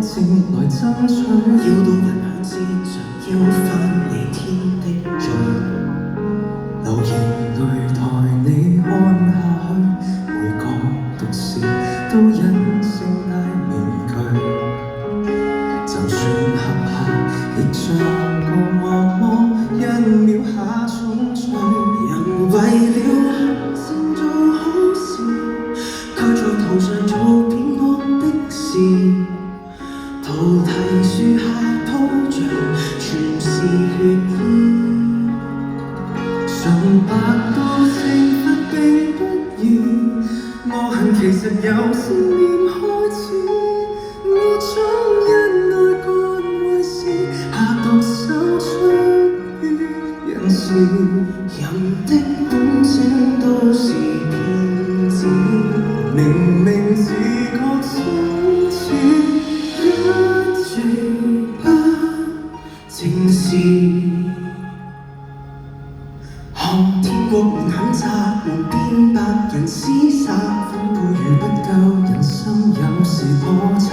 正來爭取，要到人響之像要翻你天的罪，流言淚待你看下去，每個毒舌都因聲帶面具，就算合下亦像個惡魔，一秒下重罪。人為了行善做好事，卻在途上做變惡的事。菩提樹下鋪著全是血衣，純白到懲罰並不易，惡行其實由善念開始。我將因愛幹壞事，下毒手出於人事。人的本性都是騙子，明明自覺羞恥，一句不正視。看天國門很窄，門邊白人廝殺，分配如不夠，人心有時破綻。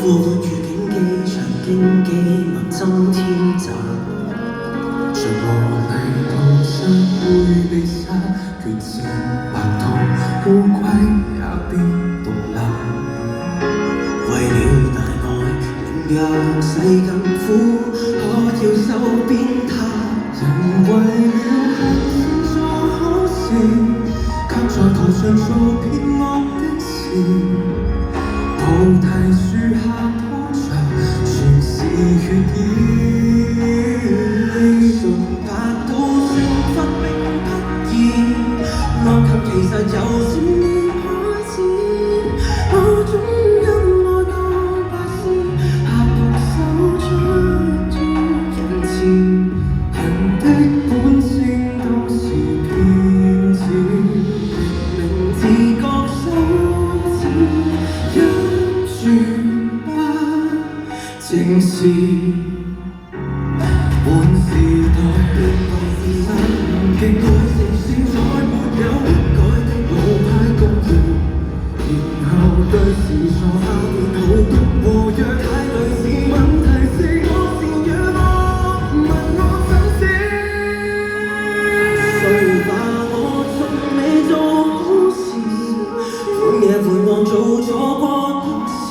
過活如競技場，競技能增添賺。像和泥土相會被殺，決戰白兔烏龜也必獨立。為了大愛，寧讓世更苦，可要受鞭撻。人為了行善做好事，卻在途上做騙惡的事。菩提樹下鋪著全是血衣，純白到懲罰並不易，惡行其實由善念開始。我總因愛幹壞事，下毒手出於人前。人的本性都是騙子，明自覺羞恥，一句不正視。本時代變動是新極愛城市，再沒有改的老派公園，然後對時傻下面好毒和藥太類似。問題是我善與惡，問我怎知？誰話我從未做好事？半夜回望做錯過的事，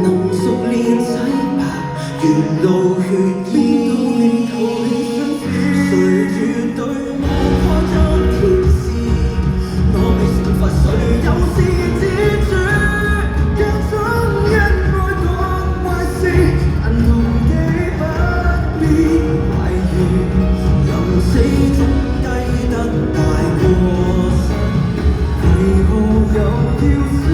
能熟練洗白，沿路血衣。誰絕對我開張天使？我被懲罰，誰又是自主？若總因愛幹壞事，但同地不必懷疑。人死終計得大過失，為何又要生？